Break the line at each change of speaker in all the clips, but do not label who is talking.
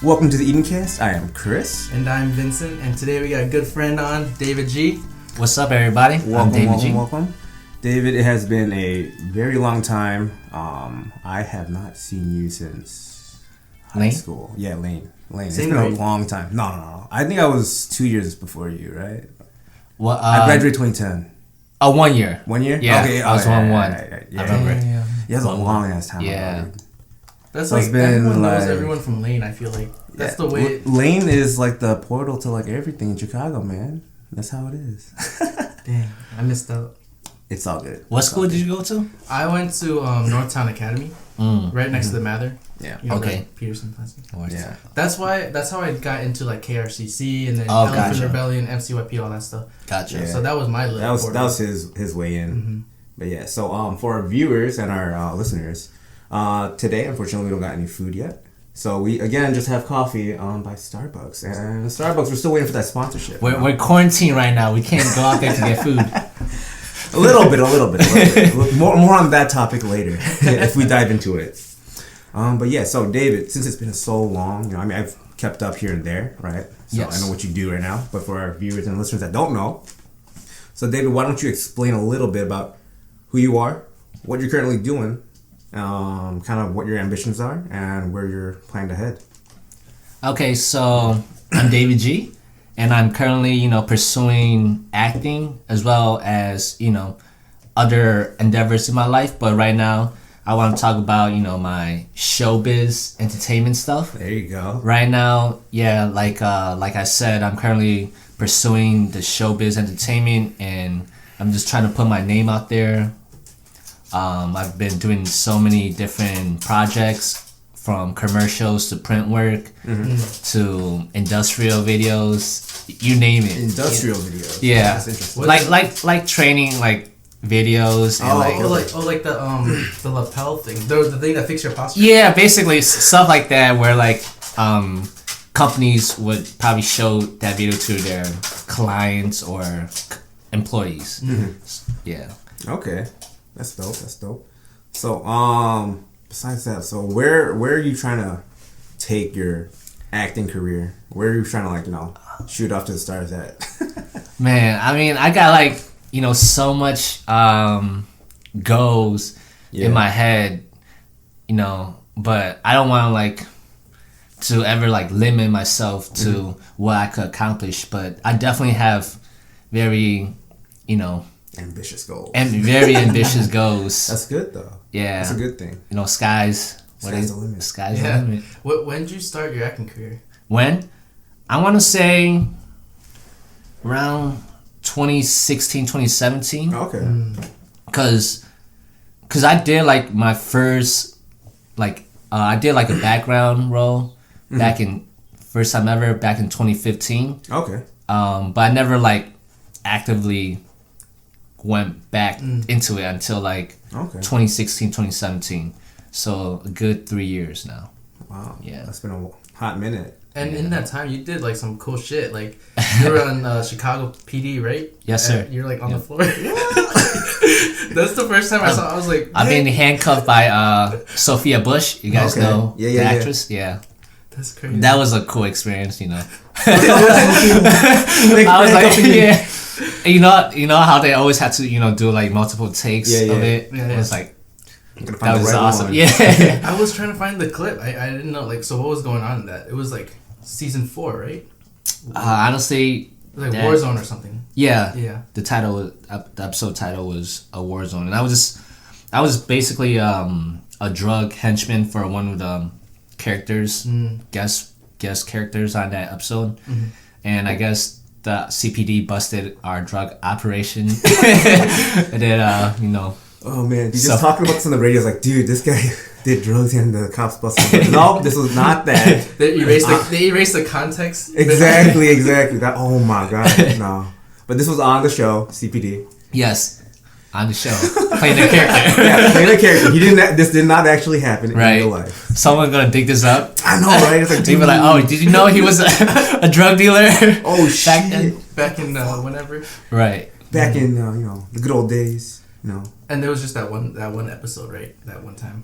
Welcome to the TheEatingCast. I am Chris.
And I'm Vincent. And today we got a good friend on, David G.
What's up, everybody?
Welcome,
I'm David G.
Welcome. David, it has been a very long time. I have not seen you since high school. Yeah, Lane. It's been a long time. No. I think I was 2 years before you, right?
Well,
I graduated 2010.
1 year.
1 year?
Yeah,
okay,
I was 1-1.
Yeah,
I remember.
Yeah, that's a long ass time.
Yeah.
Ago,
That's
so
like, everyone knows everyone from Lane, I feel like. That's the way...
Lane is like the portal to like everything in Chicago, man. That's how it is.
Dang, I missed out.
It's all good.
What school did you go to?
I went to Northtown Academy, right next to the Mather.
Yeah.
You know,
okay.
Peterson Plaza.
Yeah.
That's how I got into like KRCC and then
gotcha.
Rebellion, MCYP, all that stuff.
Gotcha.
Yeah. So that was my little
that was his way in. Mm-hmm. But yeah, so for our viewers and our listeners, today unfortunately we don't got any food yet. So we again just have coffee by Starbucks, and Starbucks we're still waiting for that sponsorship.
We're quarantined right now. We can't go out there to get food.
A little bit. More on that topic later if we dive into it. But yeah, so David, since it's been so long, I've kept up here and there, right? So yes. I know what you do right now, but for our viewers and listeners that don't know, so David, why don't you explain a little bit about who you are, what you're currently doing, kind of what your ambitions are, and where you're planning to head.
Okay, so I'm David G, and I'm currently, pursuing acting as well as, other endeavors in my life. But right now, I want to talk about, my showbiz entertainment stuff.
There you go.
Right now, yeah, like I said, I'm currently pursuing the showbiz entertainment, and I'm just trying to put my name out there. I've been doing so many different projects, from commercials to print work to industrial videos, you name it.
Industrial videos.
Yeah,
that's interesting.
Like training like videos and
like the lapel thing, the thing that fixes your posture.
Yeah, basically stuff like that, where like companies would probably show that video to their clients or employees. Yeah.
Okay. That's dope. So, besides that, so where are you trying to take your acting career? Where are you trying to shoot off to the stars at?
Man, I mean, I got so much goals in my head, but I don't want to ever limit myself to what I could accomplish. But I definitely have very,
ambitious goals.
And very ambitious goals.
That's good though.
Yeah.
That's a good thing.
Sky's
the limit.
Sky's the limit.
When did you start your acting career?
When? I want to say around 2016, 2017.
Okay.
Cause I did my first I did a background role back in first time ever back in 2015.
Okay.
But I never actively went back into it until 2016, 2017. So a good 3 years now.
Wow.
Yeah.
That's been a hot minute.
And in that time, you did some cool shit. You were on Chicago PD, right?
Yes, sir.
You're on the floor. That's the first time I saw. I was like,
I've been handcuffed by Sophia Bush. You guys know the actress? Yeah.
That's crazy.
That was a cool experience, I was
yeah.
You know how they always had to do multiple takes of it.
Yeah.
It was
that
was awesome.
One.
Yeah.
I was trying to find the clip. I didn't know so what was going on in that. It was season 4, right?
Honestly,
Warzone or something.
Yeah.
Yeah.
The episode title was a Warzone, and I was basically a drug henchman for one of the characters, guest characters on that episode, and I guess the CPD busted our drug operation, and then
Oh man, you just talking about this on the radio. It's dude, this guy did drugs and the cops busted him. No, this was not that.
They erased the context.
Exactly. That. Oh my god, no. But this was on the show, CPD.
Yes, on the show, playing the character.
Yeah, playing the character. This did not actually happen in real life.
Someone gonna dig this up.
I know, right? It's
they were oh, did you know he was a drug dealer?
Oh shit!
Back in whenever.
Right.
Back in the good old days. And
there was just that one episode, right? That one time.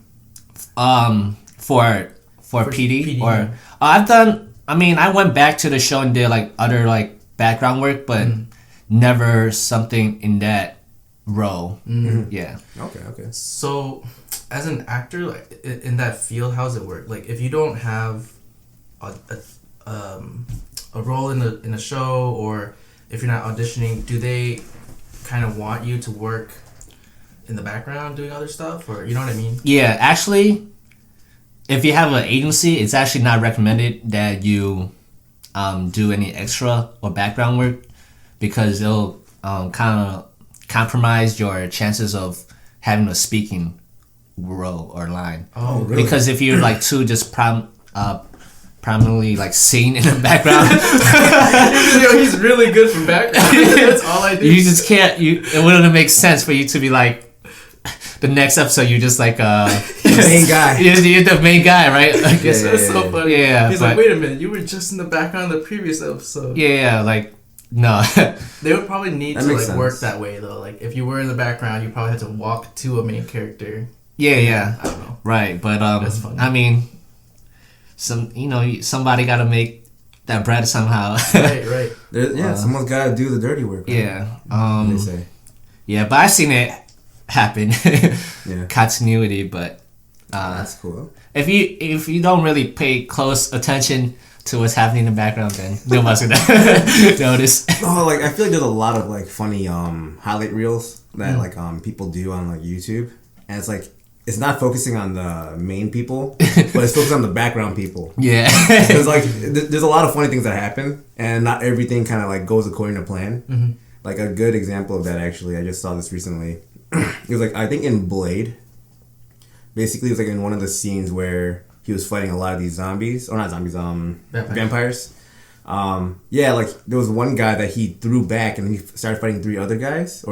For For PD? Or
yeah.
I've done. I mean, I went back to the show and did like other like background work, but never something in that role. Yeah.
Okay.
So, as an actor, like in that field, how does it work? Like, if you don't have a role in a show, or if you're not auditioning, do they kind of want you to work in the background doing other stuff, or you know what I mean?
Yeah, actually, if you have an agency, it's actually not recommended that you do any extra or background work, because it'll kind of compromise your chances of having a speaking role or line.
Oh, really?
Because if you're like too just prominently like seen in the background,
he's really good for background. That's all I do.
you just can't. It wouldn't make sense for you to be like the next episode. You're just like
the main guy.
You're the main guy, right? Like,
That's so funny.
Yeah,
he's like, wait a minute, you were just in the background of the previous episode.
Yeah, like no.
They would probably need
That
to like
makes sense.
work that way though. Like if you were in the background, you probably had to walk to a main character.
Yeah.
I don't know.
Right, but
That's funny.
I mean, somebody got to make that bread somehow.
Right.
Someone's got to do the dirty work. Right?
Yeah.
They say.
Yeah, but I've seen it happen.
Yeah.
Continuity, but
That's cool.
if you don't really pay close attention to what's happening in the background, then nobody's gonna notice.
Oh, like I feel like there's a lot of like funny highlight reels that like people do on like YouTube, and it's like it's not focusing on the main people, but it's focused on the background people.
Yeah.
Because like there's a lot of funny things that happen, and not everything kind of like goes according to plan. Like a good example of that, actually, I just saw this recently. It was like I think in Blade. Basically, it was like in one of the scenes where he was fighting a lot of these zombies, or not zombies, vampires. Yeah, like there was one guy that he threw back, and then he started fighting 4 other guys,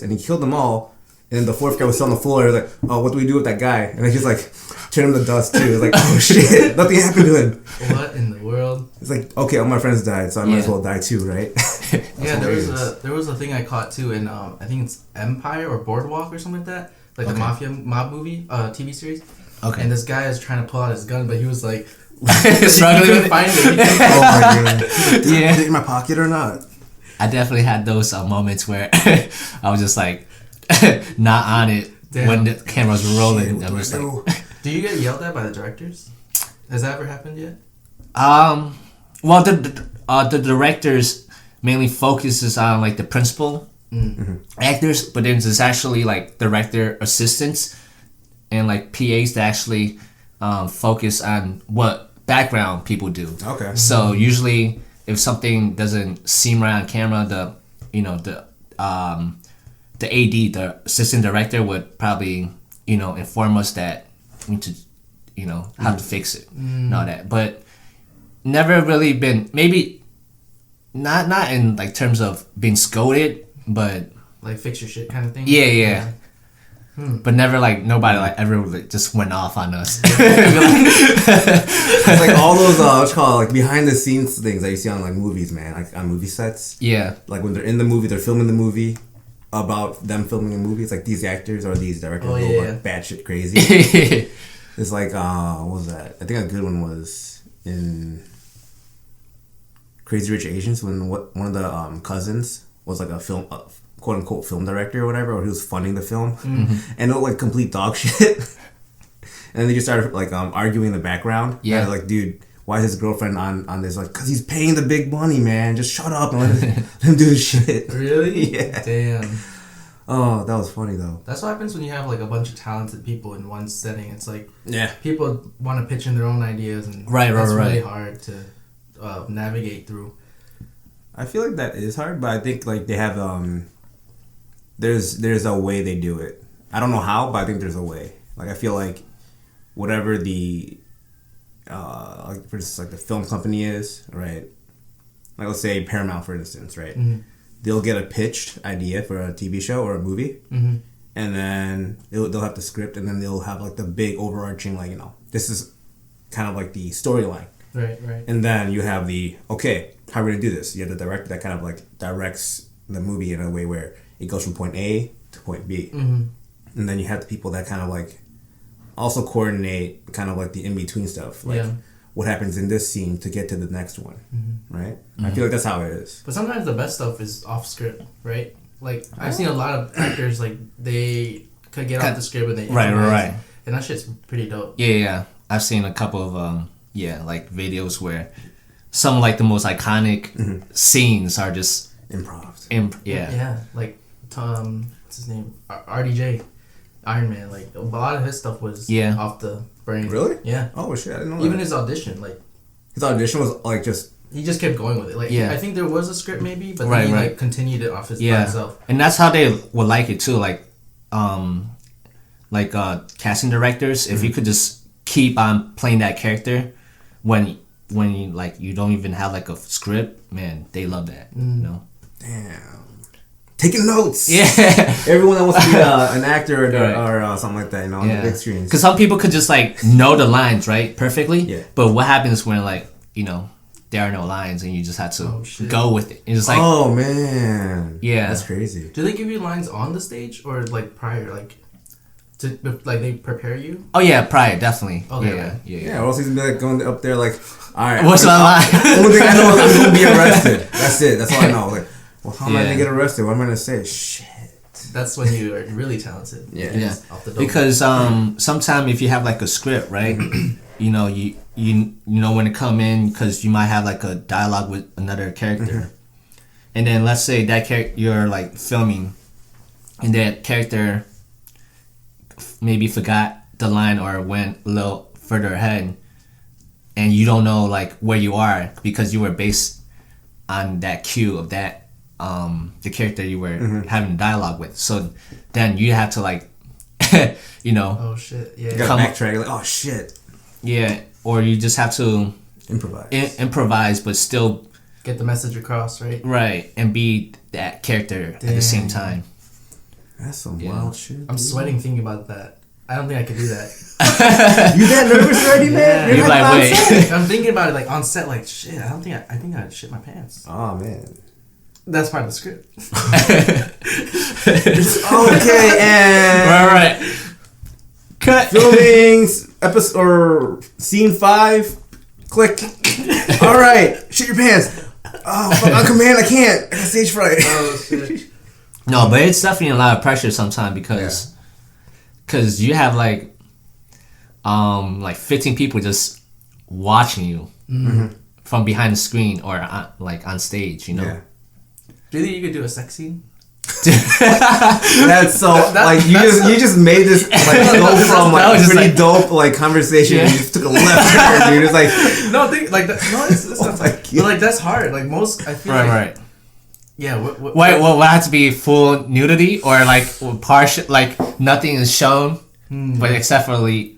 and he killed them all. And then the 4th guy was still on the floor. He was like, "Oh, what do we do with that guy?" And then he's like, "Turn him to dust too." It was like, "Oh shit, nothing happened to him."
What in the world?
It's like, okay, all my friends died, so I might as well die too, right?
Yeah, there was a thing I caught too in I think it's Empire or Boardwalk or something like that, like the mafia mob movie TV series.
Okay.
And this guy is trying to pull out his gun, but he was like
struggling
he
with
couldn't find it.
Oh my god!
Yeah.
Is it in my pocket or not?
I definitely had those moments where I was just like not on it.
Damn.
When the camera's rolling.
Shit,
I'm just like,
Do you get yelled at by the directors? Has that ever happened yet?
well, the directors mainly focuses on like the principal actors, but then there's actually like director assistants and like PAs that actually focus on what background people do.
Okay.
So usually, if something doesn't seem right on camera, the AD, the assistant director, would probably inform us that we need to how to fix it and all that. But never really been, maybe not in like terms of being scolded, but
Like fix your shit kind of thing?
yeah. But never like nobody like ever like, just went off on us.
It's like all those what you call it, like behind the scenes things that you see on like movies, man, like on movie sets.
Yeah.
Like when they're in the movie, they're filming the movie. About them filming a movie, it's like these actors or these directors go like batshit crazy. It's like what was that? I think a good one was in Crazy Rich Asians when one of the cousins was like a film, quote unquote film director or whatever, or he was funding the film, and it looked like complete dog shit. And then they just started like arguing in the background.
Yeah,
and like, dude, why is his girlfriend on this? Like, cause he's paying the big money, man. Just shut up and let him do his shit.
Really?
Yeah.
Damn.
Oh, that was funny though.
That's what happens when you have like a bunch of talented people in one setting. It's like people want to pitch in their own ideas, and that's really hard to navigate through.
I feel like that is hard, but I think like they have there's a way they do it. I don't know how, but I think there's a way. Like I feel like whatever the like for instance like the film company is, right? Like let's say Paramount for instance, right? They'll get a pitched idea for a TV show or a movie, and then they'll have the script, and then they'll have like the big overarching like this is kind of like the storyline.
Right.
And then you have how are we gonna do this? You have the director that kind of like directs the movie in a way where it goes from point A to point B. And then you have the people that kind of like also coordinate kind of like the in between stuff, like what happens in this scene to get to the next one, right? I feel like that's how it is.
But sometimes the best stuff is off script, right? Like I've seen a lot of actors like they could get off the script and they
right,
and that shit's pretty dope.
Yeah. I've seen a couple of like videos where some like the most iconic scenes are just
improv.
Yeah,
like what's his name? RDJ, Iron Man. Like a lot of his stuff was off the brain.
Really?
Yeah.
Oh shit! I didn't know.
Even
that.
his audition, like
his audition was like just.
He just kept going with it. Like I think there was a script maybe, but then he like continued it off his by himself.
And that's how they would like it too. Like casting directors, if you could just keep on playing that character when you like you don't even have like a script, man, they love that. You know.
Damn. Taking notes.
Yeah.
Everyone that wants to be an actor or something like that, on the big screens.
Because some people could just like know the lines right perfectly.
Yeah.
But what happens when like there are no lines and you just have to go with it? It's just like
oh man.
Yeah.
That's crazy.
Do they give you lines on the stage or like prior, like to like they prepare you?
Oh yeah, prior definitely.
Okay,
Yeah. Or else he's gonna be like going up there like, all right.
What's my line?
Only thing I know is I'm gonna be arrested. That's it. That's all I know. Like, well, how am I gonna get arrested? What am I gonna say? Shit.
That's when you are really talented.
Yeah.
Off the
Because sometimes if you have like a script, right? you know when to come in because you might have like a dialogue with another character, and then let's say that character you're like filming, and that character maybe forgot the line or went a little further ahead, and you don't know like where you are because you were based on that cue of that the character you were having dialogue with. So then you have to like
oh shit,
you gotta backtrack like, oh shit,
or you just have to
improvise
but still
get the message across,
right, and be that character at the same time.
That's some wild shit.
I'm sweating thinking about that. I don't think I could do that.
You that nervous already, man?
You're like wait.
I'm thinking about it like on set, like shit. I think I'd shit my pants.
Oh man.
That's part of the script.
Okay, and
right. Cut.
Filming episode or scene 5. Click. All right, shit your pants. Oh, fuck, on command, I can't. I got stage fright.
Oh shit.
No, but it's definitely a lot of pressure sometimes because you have like 15 people just watching you from behind the screen or on stage,
Yeah.
Do you think you could do a sex scene?
That's so you just made this like go from like a pretty dope like conversation and you just took a left turn, dude. It's like
it's not but like that's hard. Like most I feel
right.
Yeah.
What has to be full nudity or like partial, like nothing is shown, but except for the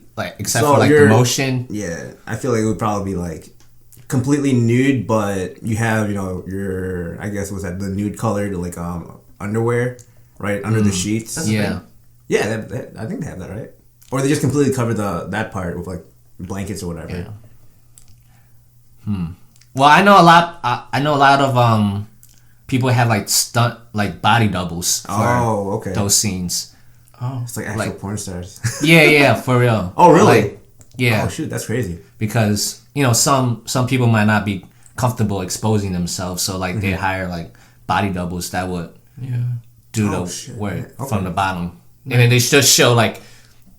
motion.
Yeah, I feel like it would probably be like completely nude, but you have your I guess the nude colored like underwear right under the sheets.
That's
yeah, I think they have that, right? Or they just completely cover that part with like blankets or whatever.
Yeah. Well, I know a lot. I know a lot of people have like stunt like body doubles for those scenes.
Oh, it's like actual porn stars.
yeah, for real.
Oh, really?
Like, yeah.
Oh, shoot, that's crazy.
Because some people might not be comfortable exposing themselves, so like they hire like body doubles that would do the work from the bottom, and then they just show like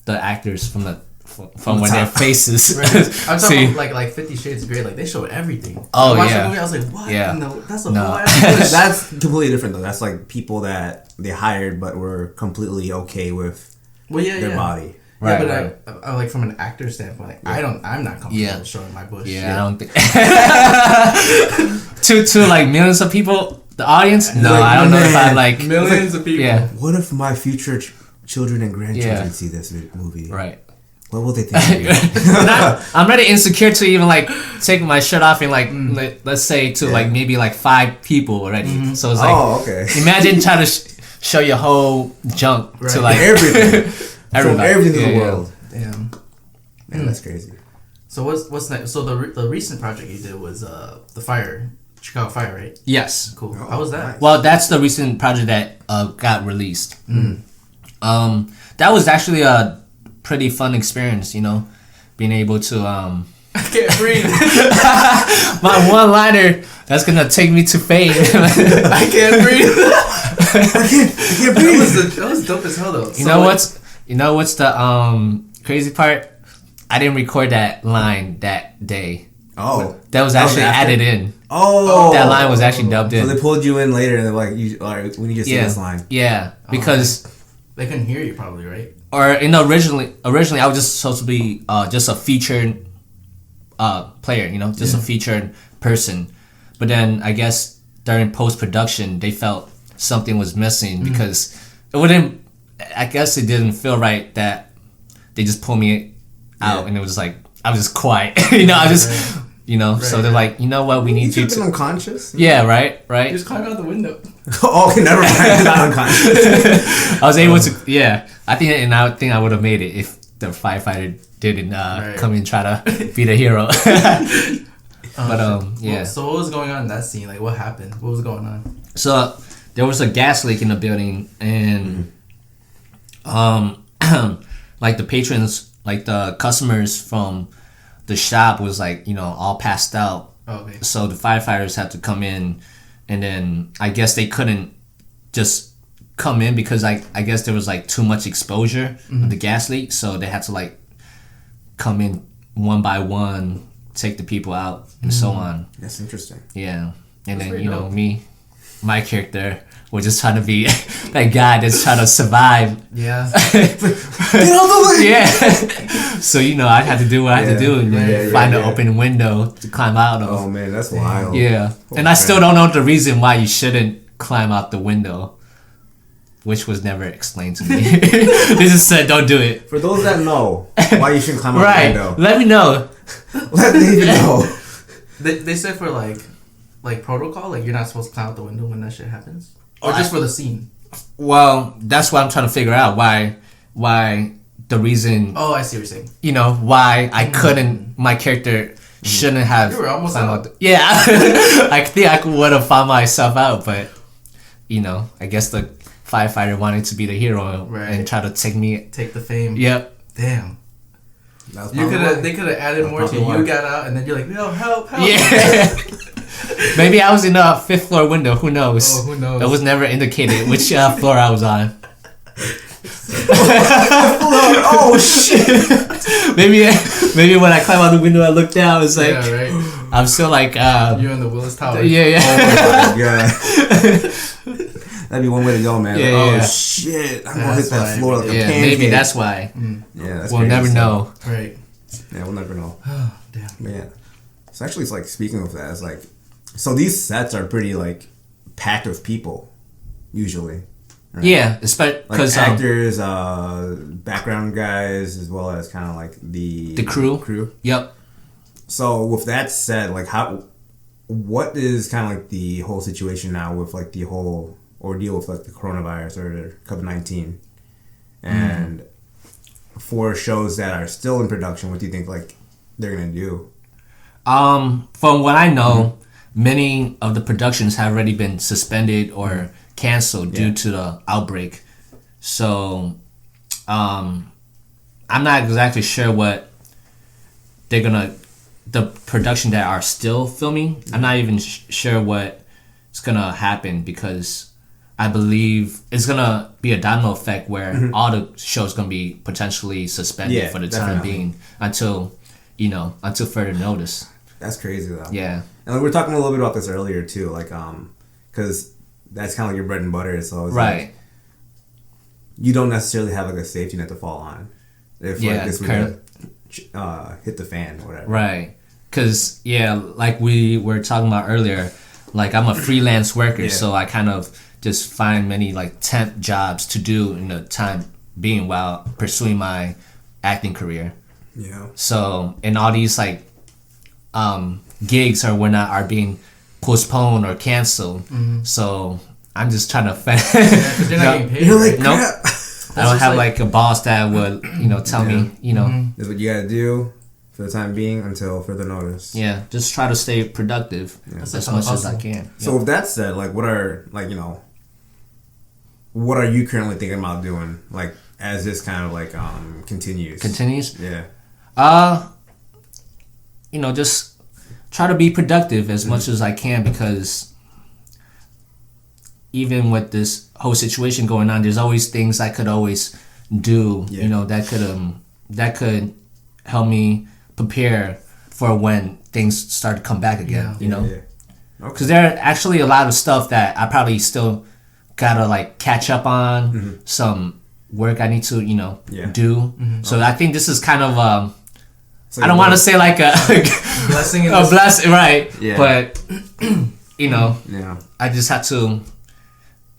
the actors from when their faces.
Right. I'm talking like 50 Shades of Grey. Like they show everything.
Oh
I watched
yeah.
the movie, I was like, what?
Yeah.
No, that's a whole ass.
That's completely different though. That's like people that they hired but were completely okay with their body.
Right, yeah, but I like from an actor standpoint, like, I'm not comfortable showing my bush.
Yeah, I don't think to like millions of people, the audience. No, I don't know if I like
millions of people.
Yeah.
What if my future children and grandchildren see this movie?
Right.
What will they think of me?
I'm really insecure to even like take my shirt off and like let's say to like maybe like 5 people already. So it's like imagine trying to show your whole junk to like
everything. From everything in the world.
Damn.
Man, that's crazy.
So what's next? So the recent project you did was the Chicago Fire, right?
Yes.
Cool. How was that?
Nice.
Well, that's the recent project that got released. That was actually a pretty fun experience, you know, being able to
I can't breathe.
my one-liner that's gonna take me to fame.
I can't breathe.
I can't breathe.
That was dope as hell though.
You know what's the crazy part? I didn't record that line that day.
Oh,
that was actually added in.
Oh,
that line was actually dubbed in.
So they pulled you in later, and they're like, "All right, we need to see this line."
Yeah, because
they couldn't hear you probably, right?
Or originally I was just supposed to be just a featured player, you know, just a featured person. But then I guess during post production they felt something was missing because it wouldn't. I guess it didn't feel right that they just pulled me out and it was like I was just quiet, you know. I just. You know, so they're like, you know what, we need you to...
unconscious?
Yeah, right?
You just climbed out the window.
Oh, okay, never mind. Not unconscious.
I was able to, I think I would have made it if the firefighter didn't come and try to be the hero. But, yeah.
So what was going on in that scene? Like, what happened? What was going on?
So, there was a gas leak in the building, and, like, the patrons, like, the customers from... the shop was like, you know, all passed out.
Okay.
So the firefighters had to come in, and then I guess they couldn't just come in because I guess there was like too much exposure of the gas leak, so they had to like come in one by one, take the people out, and so on.
That's interesting.
Yeah, and then you know my character was just trying to be that guy that's trying to survive.
Yeah.
Get out the way.
Yeah. So you know I had to do what I had to do and then find an open window to climb out of.
Oh man, that's wild.
Yeah, and I still don't know the reason why you shouldn't climb out the window, which was never explained to me. They just said don't do it.
For those that know why you shouldn't climb out the window,
let me know.
Let me know.
They said for like protocol, like you're not supposed to climb out the window when that shit happens, or just for the scene.
Well, that's what I'm trying to figure out. Why the reason?
Oh, I see what you're saying.
You know why I couldn't. My character shouldn't have.
You were almost out.
Yeah, I think I would have found myself out, but you know, I guess the firefighter wanted to be the hero and try to take
the fame.
Yep.
Damn. They could have added more to you got out, and then you're like, no, help.
Yeah. Maybe I was in a 5th floor window. Who knows?
Oh, who knows?
It was never indicated which floor I was on.
Oh shit!
Maybe when I climb out the window, I look down. It's like I'm still like
you're in the Willis Tower.
Yeah.
Oh my god. That'd be one way to go, man.
Yeah,
shit! I'm gonna hit that floor like a pancake.
Maybe that's why.
Yeah, that's
we'll never know.
Right.
Yeah, we'll never know.
Oh, damn.
But yeah. So actually, it's like speaking of that, it's like, so these sets are pretty like packed with people, usually. Right?
Yeah, especially because
like actors, background guys, as well as kind of like the
crew. Yep.
So with that said, like what is kind of like the whole situation now with like the whole ordeal with like the coronavirus or COVID-19, and for shows that are still in production, what do you think like they're gonna do?
From what I know, many of the productions have already been suspended or canceled due to the outbreak. So, I'm not exactly sure what they're gonna. The production that are still filming, I'm not even sure what's gonna happen because I believe it's gonna be a domino effect where all the shows gonna be potentially suspended for the time being until further notice.
That's crazy though.
Yeah.
And like, we were talking a little bit about this earlier too, like because that's kind of like your bread and butter. So it's like you don't necessarily have like a safety net to fall on if like this would hit the fan or whatever.
Right. Because like we were talking about earlier, like I'm a freelance worker, so I kind of just find many like temp jobs to do in the time being while pursuing my acting career.
Yeah. So
and all these like gigs or whatnot are being postponed or canceled. So I'm just trying to
because you're not getting paid.
You're like,
nope. I don't have like a boss that would tell me
this is what you gotta do for the time being until further notice.
Yeah, just try to stay productive as much as I can.
So with that said, like what are you currently thinking about doing? Like as this kind of like continues? Yeah.
Just try to be productive as much as I can, because even with this whole situation going on, there's always things I could always do.
Yeah.
That could help me prepare for when things start to come back again.
Yeah.
Because there are actually a lot of stuff that I probably still gotta like catch up on. Some work I need to do. So I think this is kind of I don't want to say like a
blessing,
a blessing, right?
Yeah.
But
yeah,
I just have to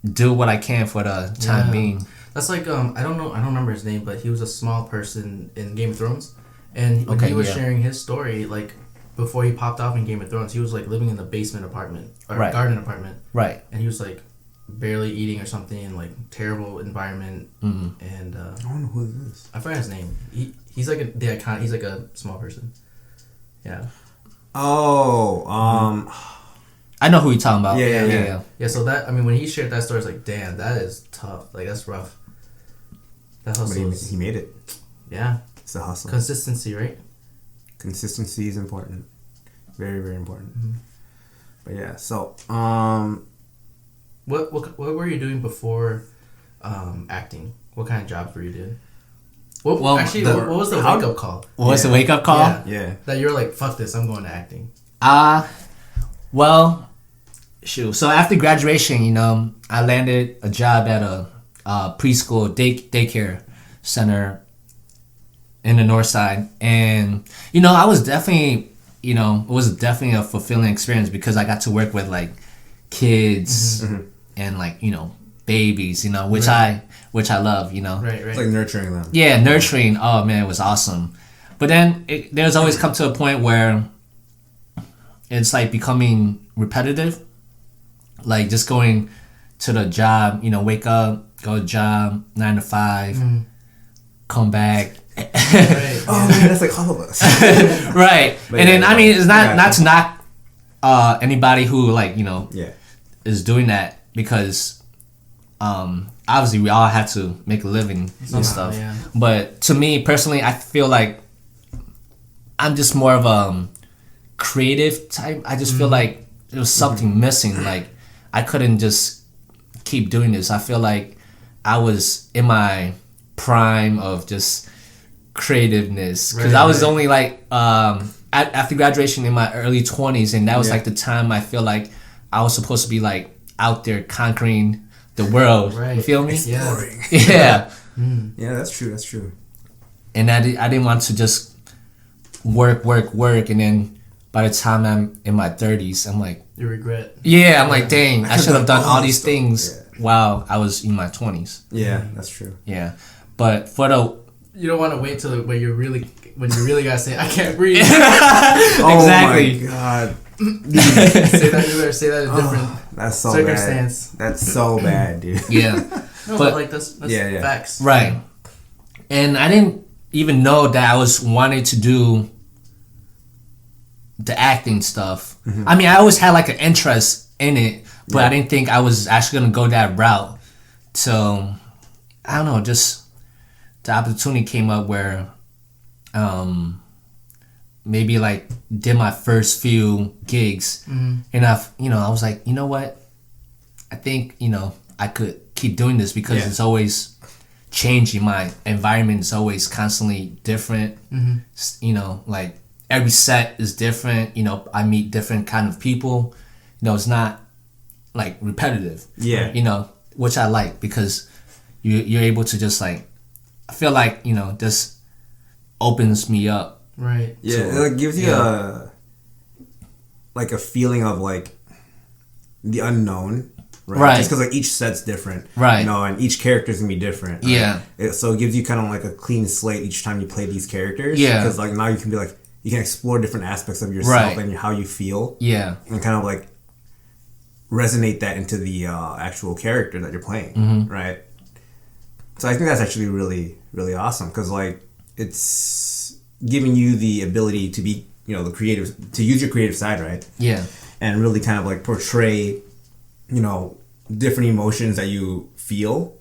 do what I can for the time being.
That's like I don't remember his name, but he was a small person in Game of Thrones, and when he was sharing his story, like before he popped off in Game of Thrones, he was like living in the basement apartment or garden apartment,
right?
And he was like barely eating or something, like terrible environment, and
I don't know who it is.
I forgot his name. He's like he's like a small person. Yeah.
Oh,
I know who you're talking about.
Yeah. So that, I mean, when he shared that story, it's like, damn, that is tough. Like, that's rough. That hustle.
But he made it.
Yeah.
It's a hustle.
Consistency, right?
Consistency is important. Very, very important. But yeah, so
what were you doing before acting? What kind of jobs were you doing? What was the wake up call?
What was the wake up call?
Yeah.
That you're like, fuck this, I'm going to acting.
Well, shoot. So after graduation, I landed a job at a preschool daycare center in the north side, and I was definitely, it was definitely a fulfilling experience because I got to work with like kids and like babies, which I love,
Right.
It's like nurturing them.
Yeah, nurturing. Oh man, it was awesome. But then there's always come to a point where it's like becoming repetitive, like just going to the job, wake up, go to job, 9 to 5, come back.
Right.
Oh man, that's like all of us.
Right. But and then I mean, it's not to knock anybody who like is doing that, because obviously we all have to make a living and stuff.
Yeah.
But to me personally, I feel like I'm just more of a creative type. I just feel like there was something missing. Like I couldn't just keep doing this. I feel like I was in my prime of just creativeness, because I was only like after graduation in my early 20s, and that was like the time I feel like I was supposed to be like out there conquering the world.
Right.
You feel me?
Exploring.
Yeah.
Yeah, that's true.
And I didn't want to just work, and then by the time I'm in my 30s, I'm like,
You regret.
yeah, I'm like, dang, I should have done all these
stuff.
things while I was in my 20s.
Yeah, that's true.
Yeah. But for the
You don't want to wait till when you really gotta say, I can't breathe.
Exactly.
Oh my god.
Say that in a different
That's so
circumstance.
bad. That's so bad, dude.
yeah.
No,
But-
like that's
Yeah.
facts.
Right. And I didn't even know that I was wanting to do the acting stuff. I mean, I always had like an interest in it, but I didn't think I was actually gonna go that route. So I don't know, just the opportunity came up where maybe like did my first few gigs, and I was like, you know what, I think I could keep doing this, because it's always changing. My environment is always constantly different. Like every set is different. I meet different kind of people. It's not like repetitive.
Yeah.
Which I like, because you're able to just like, I feel like this opens me up.
Right.
Yeah, it like gives you a feeling of like the unknown, right? Just because like each set's different,
right?
And each character's gonna be different, right?
Yeah.
So it gives you kind of like a clean slate each time you play these characters,
yeah.
Because like now you can be like, you can explore different aspects of yourself and how you feel, and kind of like resonate that into the actual character that you're playing, right? So I think that's actually really, really awesome, because like it's giving you the ability to be, the creative, to use your creative side, right?
Yeah.
And really kind of like portray, different emotions that you feel,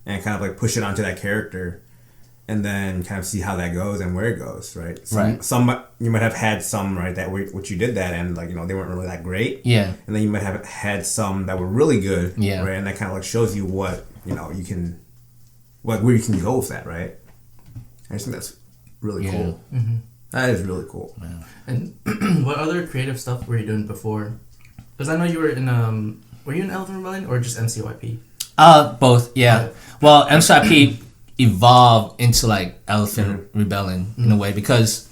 and kind of like push it onto that character, and then kind of see how that goes and where it goes, right? Some you might have had some, right, that which you did that and like, you know, they weren't really that great. Yeah. And then you might have had some that were really good. Yeah. Right. And that kind of like shows you what, you know, you can, where you can go with that, right? I just think that's really cool. Mm-hmm. That is really cool.
Yeah.
And what other creative stuff were you doing before? Because I know you were in were you in Elephant Rebellion or just MCYP?
Both. Yeah. Well, MCYP evolved into like Elephant Rebellion in a way, because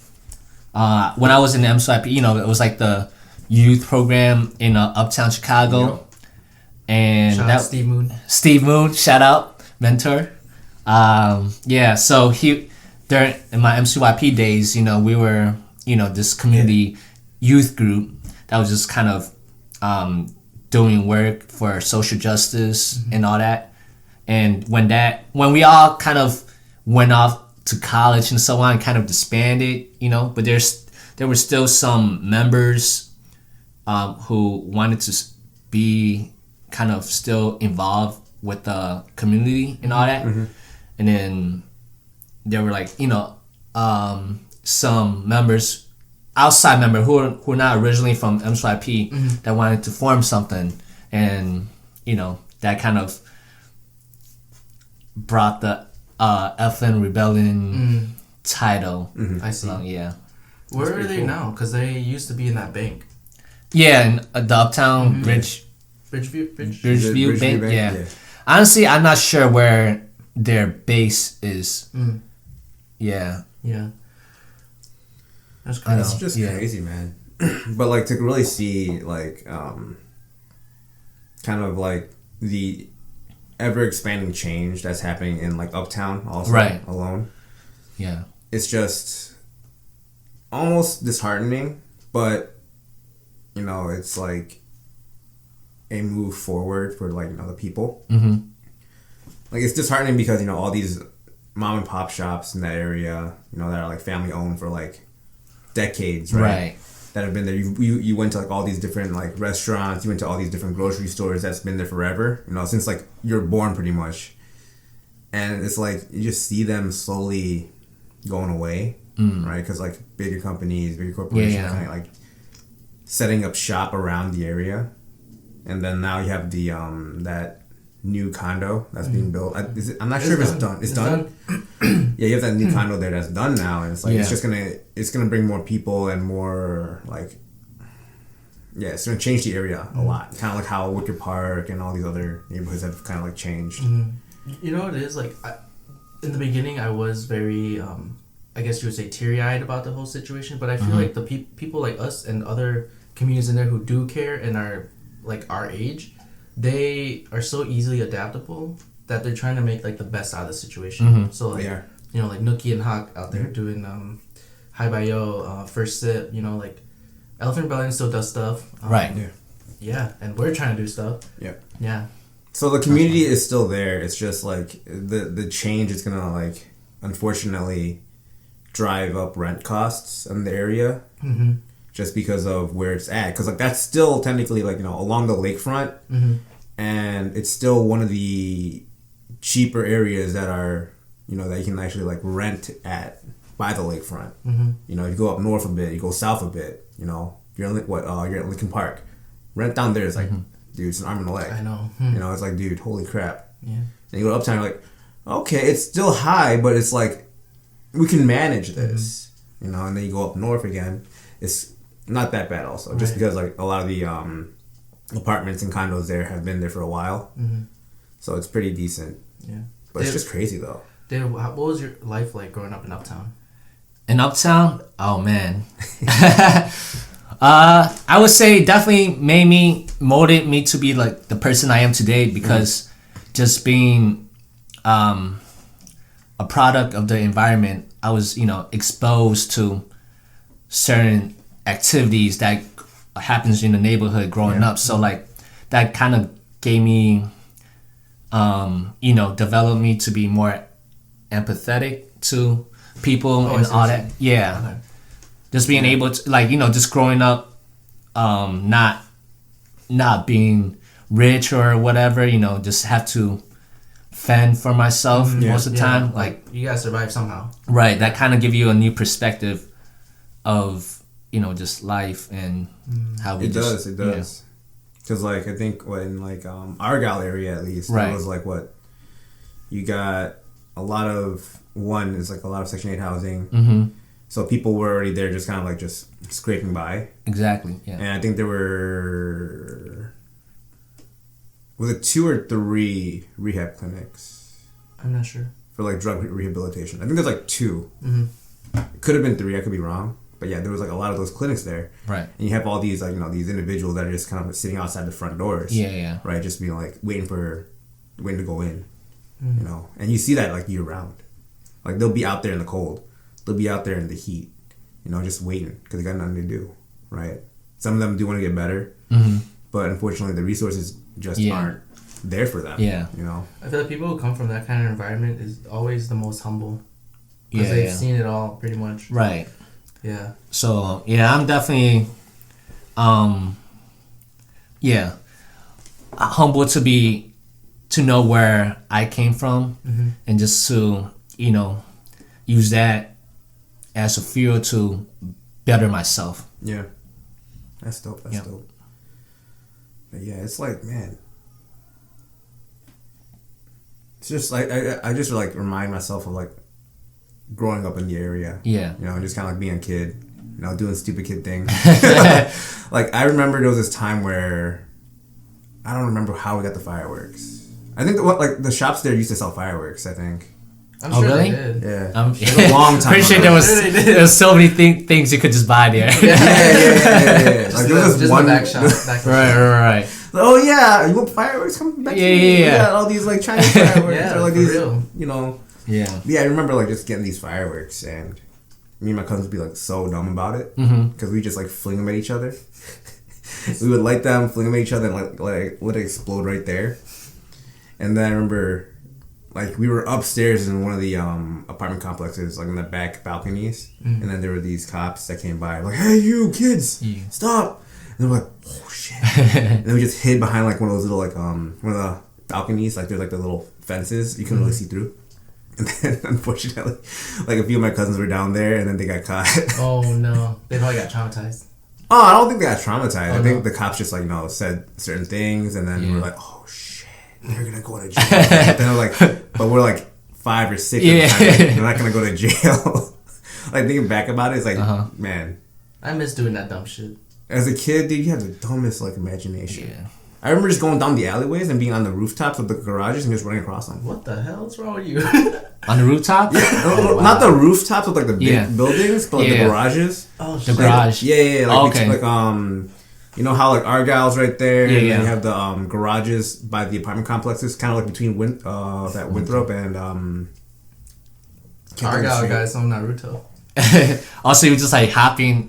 when I was in the MCYP, you know, it was like the youth program in Uptown Chicago, and
shout out
Steve Moon, shout out mentor. Yeah, so during in my MCYP days, you know, we were, you know, this community youth group that was just kind of doing work for social justice and all that. And when we all kind of went off to college and so on, kind of disbanded, you know, but there were still some members who wanted to be kind of still involved with the community and all that. Mm-hmm. And then there were like, you know, some members, outside members who are not originally from MCYP that wanted to form something, and, you know, that kind of brought the Elephant Rebellion title.
I see.
Yeah.
Where are they now? Because they used to be in that bank.
Yeah, in the Uptown Bridgeview Bank. Yeah. Honestly, I'm not sure where their base is. Yeah.
Yeah. That's crazy.
It's just crazy, man. But like to really see like kind of like the ever expanding change that's happening in like Uptown also alone.
Yeah.
It's just almost disheartening, but you know, it's like a move forward for like, you know, the people. Mm-hmm. Like it's disheartening because, you know, all these mom and pop shops in that area, you know, that are like family owned for like decades, right? That have been there. You went to like all these different like restaurants. You went to all these different grocery stores that's been there forever. You know, since like you're born, pretty much. And it's like you just see them slowly going away, right? Because like bigger companies, bigger corporations, kind of like setting up shop around the area. And then now you have the that new condo that's being built. I'm not sure if it's done. It's done. Yeah, you have that new condo there that's done now, and it's like it's gonna bring more people and more like it's gonna change the area a lot. Kind of like how Wicker Park and all these other neighborhoods have kind of like changed.
You know what it is, like in the beginning I was very I guess you would say teary-eyed about the whole situation, but I feel like the people like us and other communities in there who do care and are like our age, they are so easily adaptable that they're trying to make like the best out of the situation. So like you know, like Nookie and Hawk out there doing Hi Bye Yo, First Sip, you know, like Elephant Rebellion still does stuff. Yeah, and we're trying to do stuff. Yeah.
So the community is still there. It's just like the change is gonna like unfortunately drive up rent costs in the area. Just because of where it's at, because like that's still technically like, you know, along the lakefront, and it's still one of the cheaper areas that are, you know, that you can actually like rent at by the lakefront. You know, you go up north a bit, you go south a bit, you know, you're in you're at Lincoln Park, rent down there is like, dude, it's an arm and a leg.
I know.
You know, it's like, dude, holy crap. Yeah. And you go to Uptown, you're like, okay, it's still high, but it's like we can manage this, you know. And then you go up north again, it's not that bad also, just because like a lot of the apartments and condos there have been there for a while, so it's pretty decent. Yeah, but it's just crazy though.
Dave, what was your life like growing up in Uptown?
In Uptown, oh man, I would say definitely molded me to be like the person I am today, because just being a product of the environment, I was, you know, exposed to certain activities that happens in the neighborhood growing up. So like that kind of gave me, you know, developed me to be more empathetic to people and all that. Yeah. Okay. Just being able to, like, you know, just growing up, not being rich or whatever, you know, just have to fend for myself most of the time. Like
you gotta survive somehow.
Right. That kind of give you a new perspective of, you know, just life and how we
It does. Because, like, I think when, like, Argyle area, at least, it was, like, what? You got a lot of, one is, like, a lot of Section 8 housing.
Mm-hmm.
So people were already there just kind of, like, just scraping by.
Exactly, yeah.
And I think there were... Was it 2 or 3 rehab clinics?
I'm not sure.
For, like, drug rehabilitation. I think there's, like, 2.
Mm-hmm.
It could have been 3, I could be wrong. But yeah, there was like a lot of those clinics there.
Right.
And you have all these, like, you know, these individuals that are just kind of sitting outside the front doors.
Yeah.
Right, just being like waiting to go in. You know. And you see that like year round. Like they'll be out there in the cold. They'll be out there in the heat. You know, just waiting because they got nothing to do. Right. Some of them do want to get better. Mm-hmm. But unfortunately the resources just aren't there for them. Yeah. You know.
I feel like people who come from that kind of environment is always the most humble. Because they've seen it all pretty much.
Right.
Yeah.
So I'm definitely, humble to know where I came from, and just to, you know, use that as a fuel to better myself.
Yeah. That's dope. That's dope. But yeah, it's like, man, it's just like I just like remind myself of like growing up in the area.
Yeah.
You know, just kind of like being a kid, you know, doing stupid kid things. Like, I remember there was this time where I don't remember how we got the fireworks. I think the shops there used to sell fireworks, I think.
I'm sure
really?
they did.
Yeah. It was a long time
Pretty sure
ago.
there was so many things you could just buy there.
Yeah. Like, there was
just
one...
the back shop.
Right.
Oh, yeah. You want fireworks? Come back to me.
Yeah.
We got all these, like, Chinese fireworks. Or, like, these,
real.
You know...
Yeah.
Yeah, I remember like just getting these fireworks, and me and my cousins would be like so dumb about it because we just like fling them at each other. We would light them, fling them at each other, and like let it explode right there. And then I remember like we were upstairs in one of the apartment complexes, like in the back balconies, and then there were these cops that came by, like, "Hey, you kids, stop!" And they were like, "Oh shit!" And then we just hid behind like one of those little like one of the balconies, like there's like the little fences you couldn't really see through. And then, unfortunately, like a few of my cousins were down there, and then they got caught.
Oh no, they probably got traumatized.
Oh, I don't think they got traumatized. I think the cops just like, you know, said certain things, and then we were like, "Oh shit, they're gonna go to jail." But then like, but we're like 5 or 6 at the time. They're not gonna go to jail. Like thinking back about it, it's like, man,
I miss doing that dumb shit.
As a kid, dude, you have the dumbest like imagination.
Yeah.
I remember just going down the alleyways and being on the rooftops of the garages and just running across them.
What the hell's wrong with you?
On the rooftop?
Yeah, wow. Not the rooftops of like the big buildings, but like the garages.
Oh,
the garage.
Yeah. Like,
okay.
Like you know how like Argyle's right there, and then you have the garages by the apartment complexes, kind of like between Winthrop and
Argyle guys on Naruto.
Also, you were just like hopping.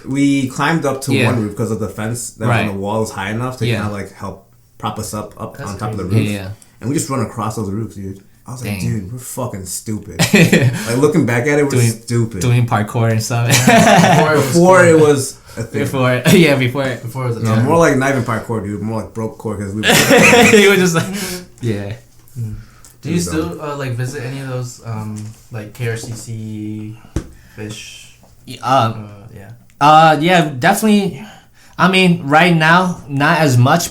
We climbed up to one roof because of the fence that was on the wall was high enough to kind of like help prop us up
That's
on top
crazy.
of the roof.
Yeah.
And we just run across those roofs, dude. I was like, dude, we're fucking stupid. Like looking back at it, we're stupid.
Doing parkour and stuff.
Before it was a thing.
Before it was a thing.
More like not even parkour, dude. More like broke core because we were.
You were just like, yeah.
Do you still like visit any of those like KRCC fish?
Yeah, definitely. I mean, right now, not as much,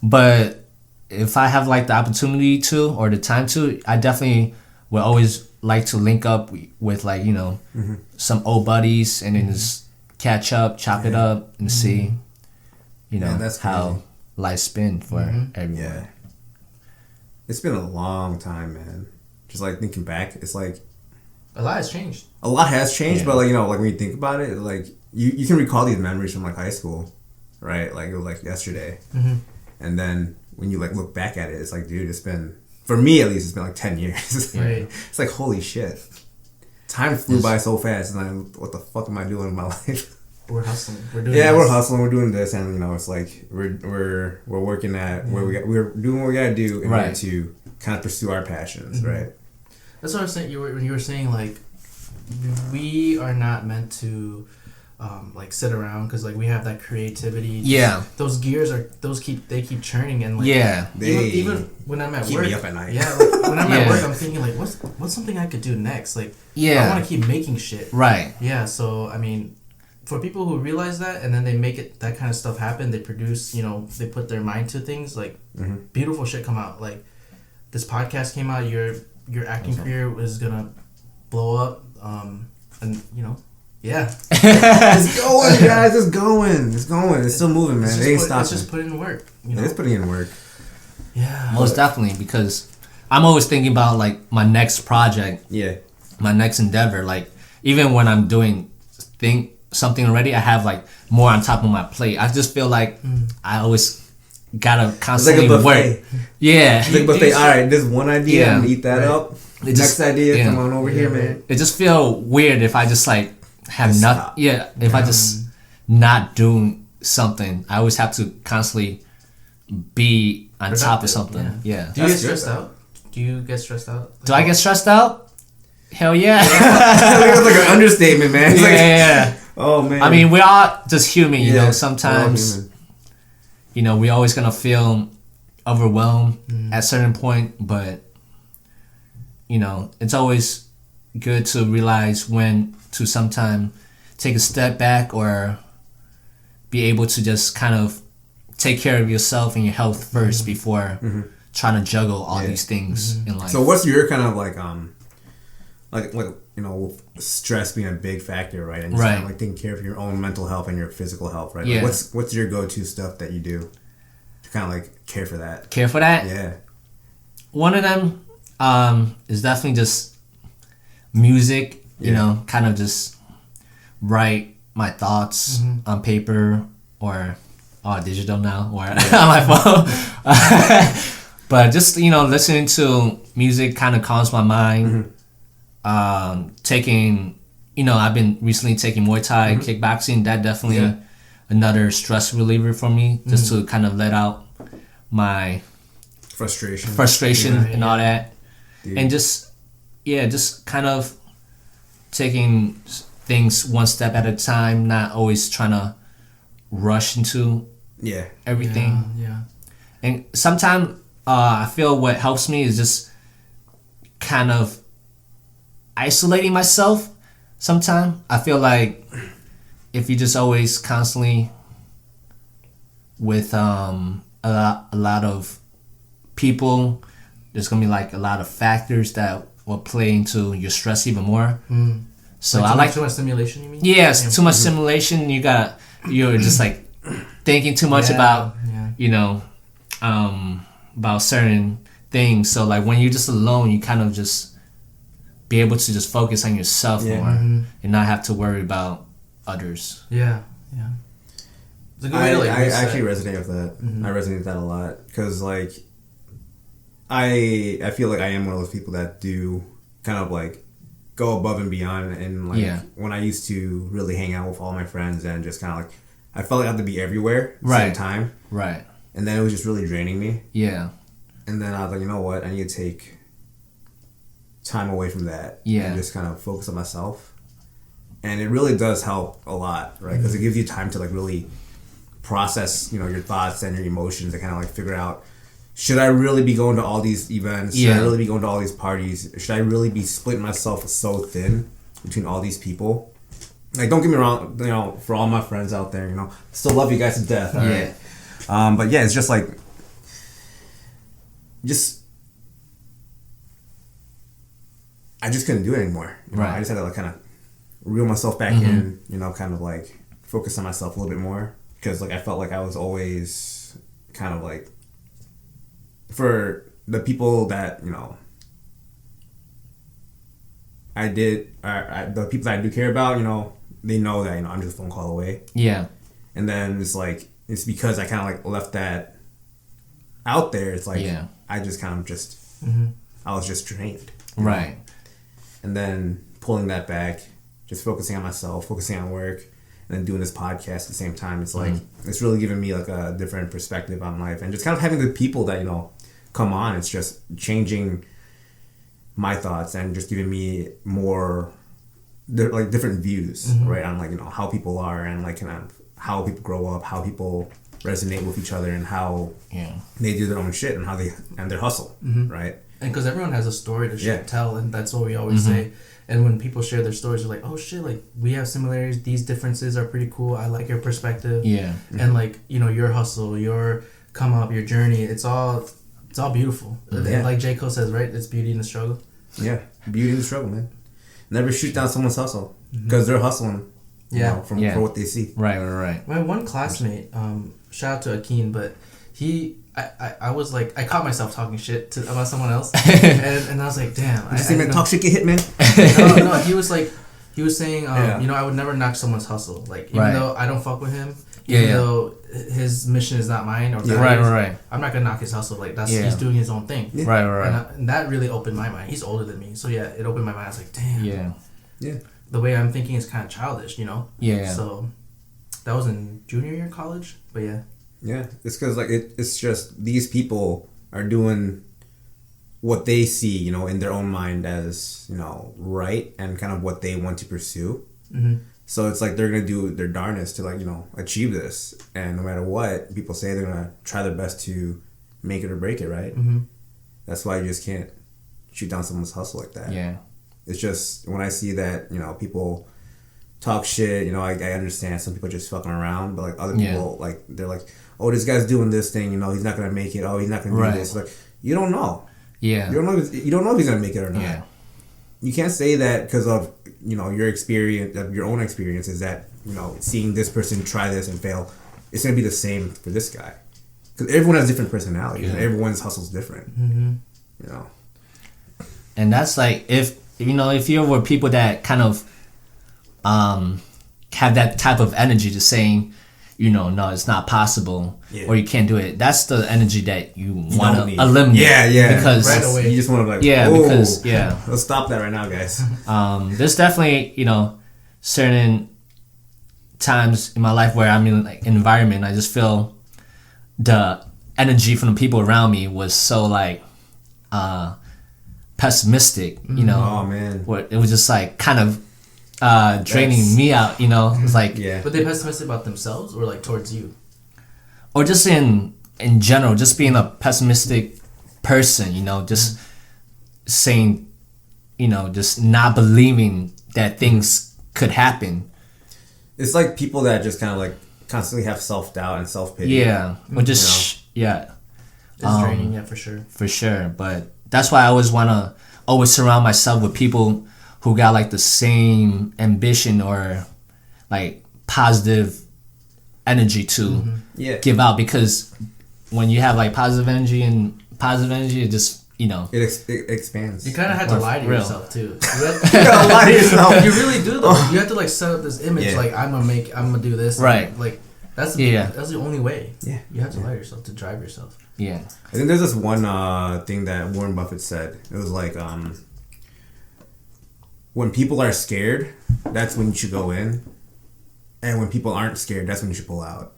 but if I have like the opportunity to or the time to, I definitely would always like to link up with like, you know, some old buddies and then just catch up, chop it up, and see, you know,
that's
how life's been for everyone.
Yeah. It's been a long time, man. Just like thinking back, it's like
a lot has changed.
A lot has changed, but like, you know, like when you think about it, like you can recall these memories from like high school, right? Like it was like yesterday, and then when you like look back at it, it's like, dude, it's been, for me at least, it's been like 10 years.
Right.
It's like, holy shit, time flew by so fast, and I'm, what the fuck am I doing in my life?
We're hustling. We're doing.
Yeah, we're hustling. We're doing this, and you know, it's like we're working at where we're doing what we gotta do in order to kind of pursue our passions, right?
That's what I was saying. When you were saying like, we are not meant to like sit around because like we have that creativity.
Yeah.
Those gears keep churning and like even when I'm at
keep
work.
Me up at night.
Yeah. Like, when I'm at work, I'm thinking like, what's something I could do next? Like, I want to keep making shit.
Right.
Yeah. So I mean, for people who realize that and then they make it that kind of stuff happen, they produce. They put their mind to things. Like beautiful shit come out. Like this podcast came out. Your acting career was gonna blow up. And yeah.
It's going, guys. It's going. It's still moving, man. It ain't stopping.
It's just putting in work.
It's putting in work.
Yeah.
Most definitely, because I'm always thinking about like my next project.
Yeah.
My next endeavor. Like even when I'm doing something already, I have like more on top of my plate. I just feel like I always gotta constantly work. Yeah.
It's like a buffet. All right, this one idea, I'm gonna eat that up. Next idea, come on over here, man.
It just feel weird if I just like have nothing. Yeah, if I just not doing something, I always have to constantly be on top of something. Yeah.
Do you get stressed out?
Do I get stressed out? Hell yeah.
That's like an understatement, man.
Yeah.
Oh man.
I mean, we're all just human, you know. Sometimes, we always gonna feel overwhelmed at a certain point, but it's always good to realize when to sometime take a step back or be able to just kind of take care of yourself and your health first before trying to juggle all these things in life.
So what's your kind of like stress being a big factor, right? And just kind of like taking care of your own mental health and your physical health, right?
Yeah.
Like what's your go-to stuff that you do to kind of like care for that?
Care for that?
Yeah.
One of them is definitely just music, kind of just write my thoughts on paper or digital now or on my phone. But just, listening to music kind of calms my mind. Taking, I've been recently taking Muay Thai, kickboxing. That definitely another stress reliever for me, just to kind of let out my frustration and all that. Dude. And just kind of taking things one step at a time, not always trying to rush into everything.
Yeah.
And sometimes I feel what helps me is just kind of isolating myself. Sometimes I feel like if you just always constantly with a lot of people, there's gonna be like a lot of factors that will play into your stress even more. So
like
I like
too much stimulation. You mean?
Yes, too much stimulation. You're just like thinking too much about about certain things. So like when you're just alone, you kind of just be able to just focus on yourself more and not have to worry about others.
Yeah. It's a good way to
I actually resonate with that. I resonate with that a lot because like I feel like I am one of those people that do kind of like go above and beyond, and like when I used to really hang out with all my friends and just kind of like I felt like I had to be everywhere at the same time.
Right.
And then it was just really draining me.
Yeah.
And then I was like, you know what? I need to take time away from that and just kind of focus on myself. And it really does help a lot, right? Because it gives you time to like really process, your thoughts and your emotions and kind of like figure out, should I really be going to all these events? Should I really be going to all these parties? Should I really be splitting myself so thin between all these people? Like, don't get me wrong, for all my friends out there, still love you guys to death, all right? But yeah, it's just like, I just couldn't do it anymore. I just had to like kind of reel myself back in, kind of like focus on myself a little bit more, because like I felt like I was always kind of like, for the people that the people that I do care about, they know that I'm just a phone call away. Yeah. And then it's like, it's because I kind of like left that out there. It's like I just kind of I was just drained. Right. And then pulling that back, just focusing on myself, focusing on work, and then doing this podcast at the same time. It's like it's really giving me like a different perspective on life, and just kind of having the people that come on. It's just changing my thoughts and just giving me more they're like different views, right, on like how people are and like kind of how people grow up, how people resonate with each other, and how they do their own shit and how they and their hustle, right?
And because everyone has a story to tell, and that's what we always say. And when people share their stories, they're like, "Oh shit! Like we have similarities. These differences are pretty cool. I like your perspective."
Yeah.
And like your hustle, your come up, your journey. It's all beautiful. And like J. Cole says, right? It's beauty in the struggle.
Yeah, beauty in the struggle, man. Never shoot down someone's hustle because they're hustling. For what they see.
Right.
My one classmate, shout out to Akin, but I was like, I caught myself talking shit about someone else, and I was like, damn.
You say, man, talk shit, get hit, man.
No, he was saying, I would never knock someone's hustle. Like, even though I don't fuck with him, even though his mission is not mine, or
right.
I'm not gonna knock his hustle. Like, he's doing his own thing.
Yeah.
Right.
And that really opened my mind. He's older than me, so yeah, it opened my mind. I was like, damn.
Yeah.
The way I'm thinking is kind of childish,
Yeah.
So that was in junior year of college, but yeah.
Yeah, it's because like it's just these people are doing what they see, in their own mind as right and kind of what they want to pursue. So it's like they're gonna do their darnest to like achieve this, and no matter what people say, they're gonna try their best to make it or break it, right? That's why you just can't shoot down someone's hustle like that.
Yeah.
It's just when I see that people talk shit, I understand some people are just fucking around, but like other people like they're like, oh, this guy's doing this thing, he's not gonna make it. Oh, he's not gonna do this. Like you don't know.
Yeah.
You don't know if he's gonna make it or not.
Yeah.
You can't say that because of your experience, your own experience is that seeing this person try this and fail, it's gonna be the same for this guy because everyone has different personalities and everyone's hustle's different.
And that's like if you were people that kind of have that type of energy to saying, no, it's not possible, or you can't do it. That's the energy that you want to eliminate.
Yeah.
Because
right away.
You just want to let's stop that right now, guys.
There's definitely certain times in my life where I'm in like an environment, I just feel the energy from the people around me was so like pessimistic.
Oh man,
where it was just like kind of draining me out, It's like
But they pessimistic about themselves or like towards you?
Or just in general, just being a pessimistic person, just saying, just not believing that things could happen.
It's like people that just kind of like constantly have self-doubt and self-pity.
Yeah. Or just
It's draining, for sure.
For sure. But that's why I always want to always surround myself with people who got like the same ambition or like positive energy to give out, because when you have like positive energy, it just
it expands.
You kind of have to lie to yourself too.
You gotta lie to yourself.
You really do though. You have to like set up this image like I'm gonna do this.
Right.
Like that's the only way.
Yeah.
You have to lie to yourself to drive yourself.
Yeah.
I think there's this one thing that Warren Buffett said. It was like when people are scared, that's when you should go in. And when people aren't scared, that's when you should pull out.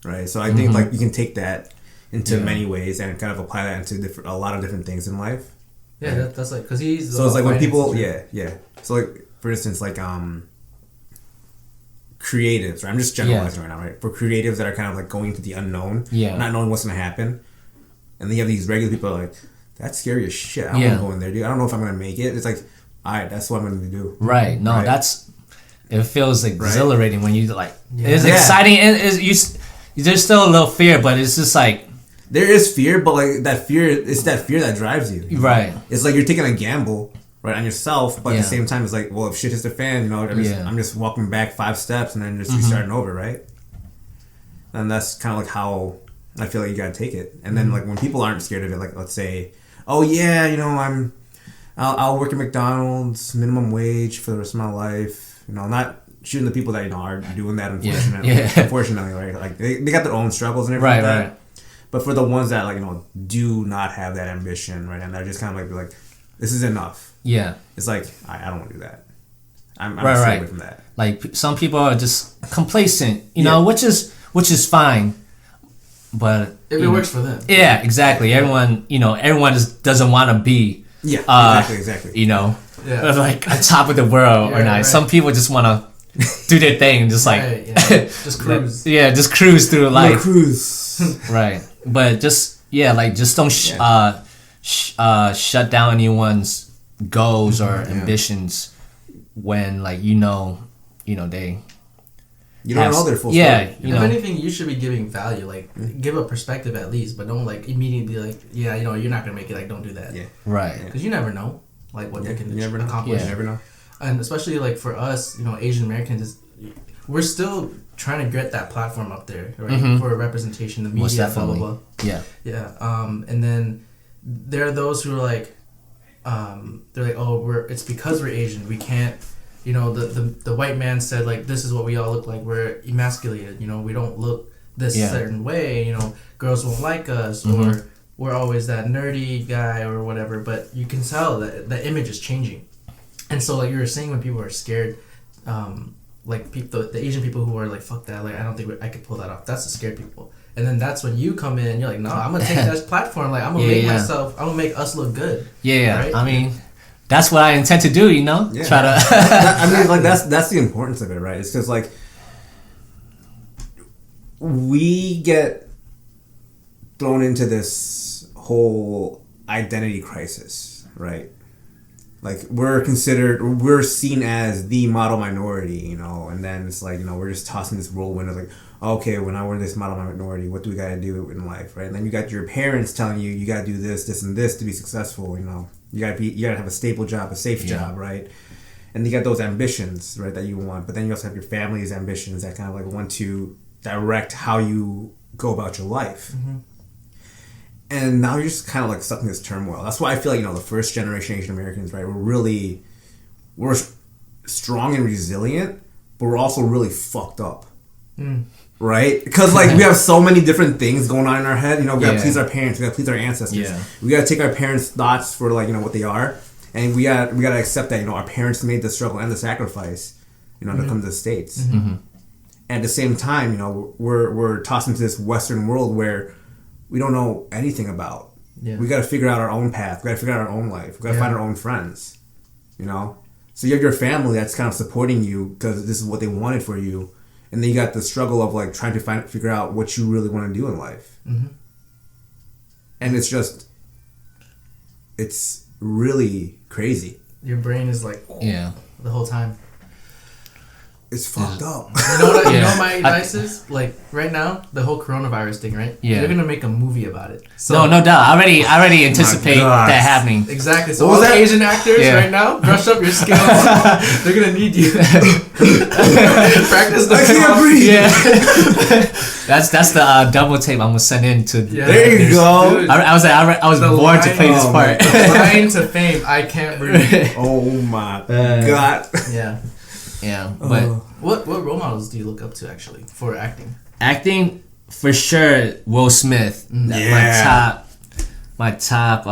Right? So I think like you can take that into many ways and kind of apply that into a lot of different things in life.
Yeah, that's like, because he's...
So it's like when people... Yeah. So like, for instance, like creatives, right? I'm just generalizing right now, right? For creatives that are kind of like going into the unknown, not knowing what's going to happen. And then you have these regular people that are like, that's scary as shit. I don't want to go in there, dude. I don't know if I'm going to make it. It's like, all right, that's what I'm going to do.
Right. No, it feels exhilarating when you like, it's exciting. And there's still a little fear, but it's just like,
there is fear, but like that fear, it's that fear that drives you.
Right.
It's like you're taking a gamble, right, on yourself, but at the same time, it's like, well, if shit hits the fan, I'm just walking back 5 steps and then just restarting over, right? And that's kind of like how I feel like you gotta take it. And then like when people aren't scared of it, like let's say, oh yeah, I'll work at McDonald's minimum wage for the rest of my life. Not shooting the people that are doing that. Unfortunately, right? Like they got their own struggles and everything. Right. But for the ones that like do not have that ambition, right, and they're just kind of like this is enough. Yeah. It's like I don't want to do that. I'm stay away from that.
Like some people are just complacent, which is fine. But
if it works for them.
Yeah, exactly. Everyone just doesn't want to be
Yeah, exactly.
You know, like on top of the world or not. Right. Some people just want to do their thing, just like
just cruise.
Just cruise through life.
Cruise.
Right, but just don't shut down anyone's goals or ambitions when like they.
You don't know their full story.
If anything, you should be giving value. Like, give a perspective at least, but don't like immediately be like, you're not gonna make it. Like, don't do that.
Yeah.
Right.
Because you never know, like what they can
accomplish.
Yeah.
You never know.
And especially like for us, Asian Americans, we're still trying to get that platform up there, right? For representation, the media, blah blah blah.
Yeah.
Yeah. And then there are those who are like, they're like, oh, it's because we're Asian, we can't. The white man said like, this is what we all look like. We're emasculated. We don't look this certain way. Girls won't like us, or we're always that nerdy guy or whatever. But you can tell that the image is changing. And so like you were saying, when people are scared, like the Asian people who are like, fuck that, like I don't think I could pull that off. That's the scared people. And then that's when you come in and you're like, no, I'm gonna take that platform. Like I'm gonna make us look good.
Yeah.
Right?
I mean, that's what I intend to do,
Yeah.
Try to.
I mean, like that's the importance of it, right? It's because like we get thrown into this whole identity crisis, right? Like we're seen as the model minority, and then it's like we're just tossing this whirlwind of like, okay, when I wear this model minority, what do we gotta do in life, right? And then you got your parents telling you gotta do this, and this to be successful, You gotta have a stable job, a safe job, right? And you got those ambitions, right, that you want. But then you also have your family's ambitions that kind of like want to direct how you go about your life. And now you're just kind of like stuck in this turmoil. That's why I feel like the first generation Asian Americans, right, we're strong and resilient, but we're also really fucked up. Right? Because like we have so many different things going on in our head. We gotta please our parents, we gotta please our ancestors. We gotta take our parents' thoughts for like what they are, and we gotta accept that our parents made the struggle and the sacrifice, to come to the States. And at the same time, we're tossed into this Western world where we don't know anything about. We gotta figure out our own path. We gotta figure out our own life. We gotta find our own friends. So you have your family that's kind of supporting you because this is what they wanted for you. And then you got the struggle of like trying to figure out what you really want to do in life. And it's really crazy.
Your brain is like, the whole time.
It's fucked up.
You know my advice is? Like, right now, the whole coronavirus thing, right?
Yeah.
They're going to make a movie about it. So,
no doubt. I already anticipate that happening.
Exactly. So all the Asian actors right now, brush up your skills. They're going to need you. Practice the
I can't breathe.
Yeah. That's the double tape I'm going to send in to...
There you go.
Dude,
I was born to play this part.
Line to fame, I can't breathe.
Oh my God.
Yeah.
Yeah, but
what role models do you look up to actually for acting?
Acting, for sure, Will Smith. My top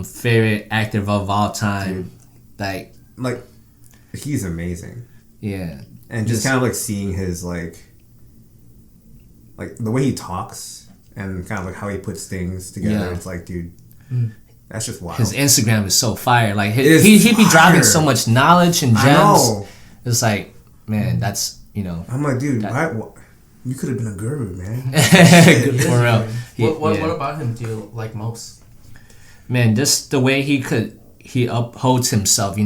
favorite actor of all time.
Dude. Like he's amazing.
Yeah,
and just kind of like seeing his like the way he talks and kind of like how he puts things together. It's like, dude. That's just wild.
His Instagram is so fire. Like he'd be dropping so much knowledge and gems. I know. It's like, man, that's
I'm like, dude, why you could have been a guru, man.
For real.
What about him do you like most?
Man, just the way he upholds himself.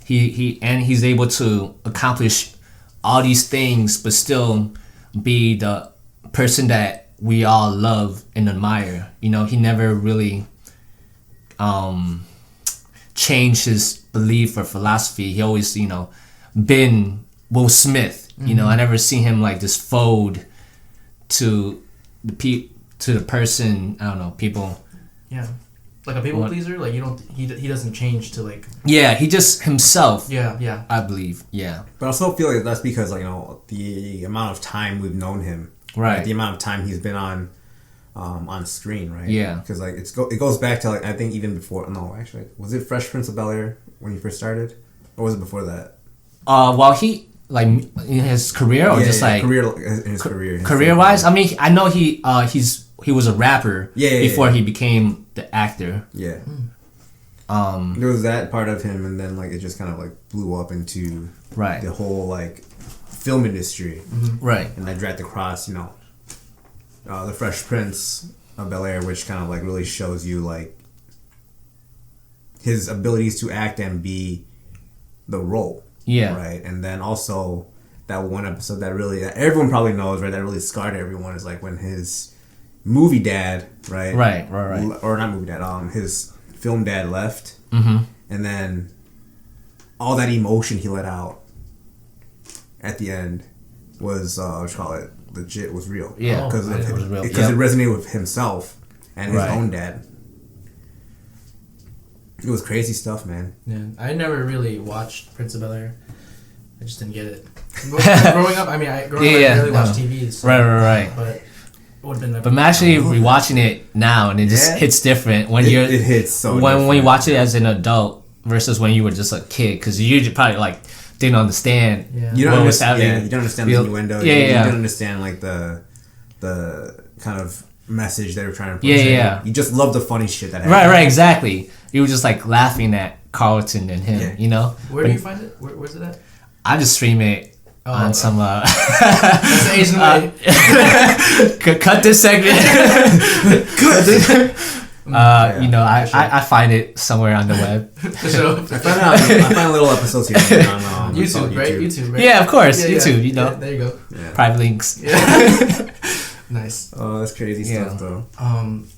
He's able to accomplish all these things, but still be the person that we all love and admire. He never really changed his belief or philosophy. He always, been Will Smith. I never seen him like just fold to the person. I don't know, people.
Yeah, like a people pleaser. Like he doesn't change to like.
Yeah, he just himself.
Yeah.
I believe. Yeah.
But I also feel like that's because the amount of time we've known him.
Right.
Like, the amount of time he's been on screen, right?
Yeah.
Because like it goes back to like I think even before. No, actually, was it Fresh Prince of Bel-Air when he first started, or was it before that?
Well, he like in his career or just like career wise. I mean, I know he was a rapper before he became the actor.
Yeah. There was that part of him, and then like it just kind of like blew up into
right.
the whole like film industry,
right?
And I dragged across, the Fresh Prince of Bel-Air, which kind of like really shows you like his abilities to act and be the role, right? And then also that one episode that everyone probably knows, right? That really scarred everyone is like when his movie dad, right, or not movie dad, his film dad left, and then all that emotion he let out at the end was legit, was real, because it resonated with himself and his own dad. It was crazy stuff, man.
Yeah, I never really watched Prince of Bel-Air. I just didn't get it. Growing up, I rarely watched TV. So,
right.
But it would have been.
But I'm actually rewatching it now, and it just hits different when it
hits so
when you watch it as an adult versus when you were just a kid, because you usually probably like didn't understand.
Yeah. You don't understand. Yeah, you don't understand the innuendo. You don't understand like the kind of message they were trying to portray.
Yeah.
You just love the funny shit that happened.
Right, exactly. You were just like laughing at Carlton and him,
Where do you find it? Where's it at?
I just stream it on some.
That's the Asian way.
Cut this segment. I find it somewhere on the web.
I find little episodes here on
YouTube, right? YouTube, right?
Yeah, of course, YouTube.
Yeah, there you go.
Yeah. Private links.
Yeah. Nice.
Oh, that's crazy stuff, though.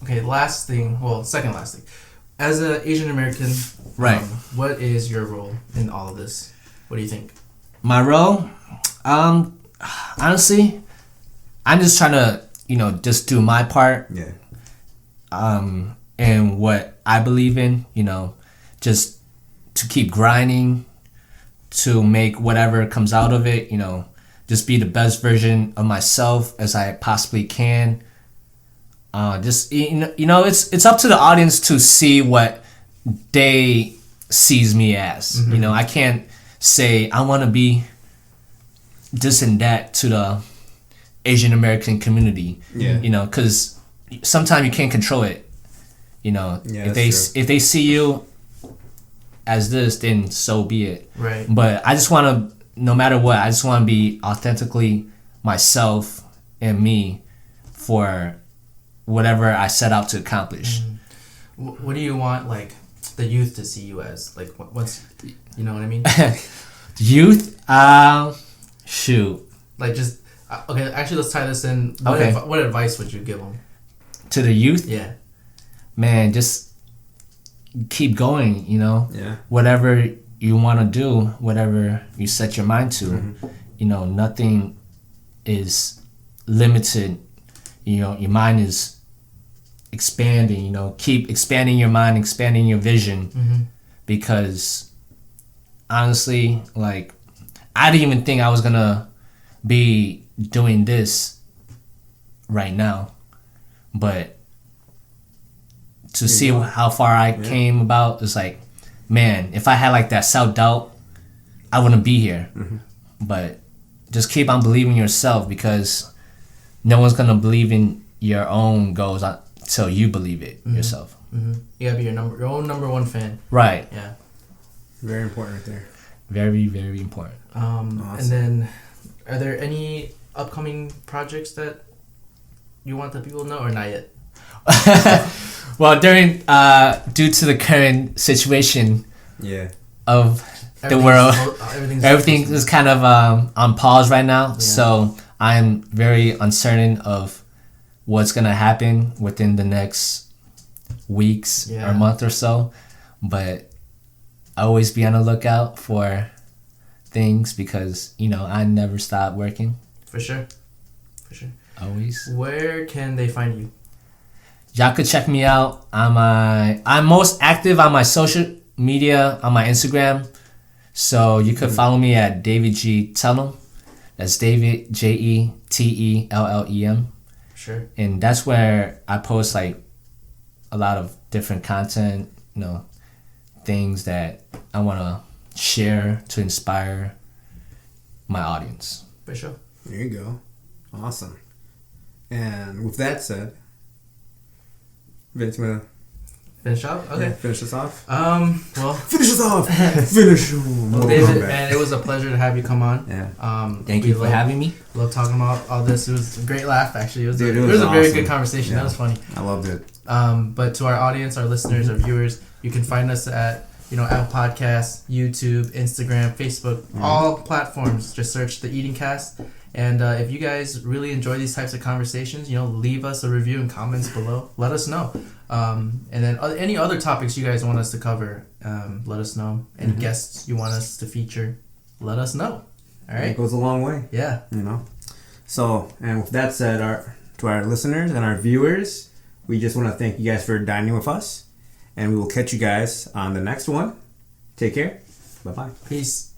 Okay, second last thing. As an Asian American,
right?
What is your role in all of this? What do you think?
My role, honestly, I'm just trying to, just do my part.
Yeah.
And what I believe in, just to keep grinding, to make whatever comes out of it, just be the best version of myself as I possibly can. It's up to the audience to see what they sees me as. I can't say I want to be this and that to the Asian American community. Because sometimes you can't control it. If they see you as this, then so be it.
Right.
But I just want to, no matter what, I just want to be authentically myself and me for whatever I set out to accomplish.
What do you want, like, the youth to see you as? Like, what's, you know what I mean?
Youth? Shoot.
Like, just, okay, actually, let's tie this in. What advice would you give them?
To the youth?
Yeah.
Man, just keep going,
Yeah.
Whatever you want to do, whatever you set your mind to, nothing is limited. Your mind is expanding, keep expanding your mind, expanding your vision, because honestly, like, I didn't even think I was gonna be doing this right now, but to see how far I came about, it's like, man, if I had like that self-doubt, I wouldn't be here. But just keep on believing yourself, because no one's gonna believe in your own goals until you believe it yourself.
You gotta be your own number one fan.
Right.
Yeah.
Very important right there.
Very, very important.
Awesome. And then, are there any upcoming projects that you want the people to know, or not yet?
Well, due to the current situation of the world, everything is kind of on pause right now. Yeah. So I'm very uncertain of what's gonna happen within the next weeks or month or so. But I always be on the lookout for things, because I never stop working.
For sure.
Always.
Where can they find you?
Y'all could check me out on I'm most active on my social media, on my Instagram. So you could follow me at David G. Tellem. That's David JETELLEM.
Sure.
And that's where I post like a lot of different content, things that I want to share to inspire my audience.
For sure.
There you go. Awesome. And with that said, Vince,
Finish off? Okay.
Yeah, finish us off.
Well.
Finish us off. Finish.
Well, David, and it was a pleasure to have you come on.
Yeah.
Thank you for having me.
Love talking about all this. It was a great laugh, actually. It was
awesome.
a very good conversation. Yeah. That was funny.
I loved it.
But to our audience, our listeners, our viewers, you can find us at Apple Podcasts, YouTube, Instagram, Facebook, all platforms. Just search The Eating Cast. And if you guys really enjoy these types of conversations, leave us a review and comments below. Let us know. And then any other topics you guys want us to cover, let us know. Any guests you want us to feature, let us know. All right?
It goes a long way.
Yeah.
So, and with that said, to our listeners and our viewers, we just want to thank you guys for dining with us. And we will catch you guys on the next one. Take care. Bye-bye.
Peace.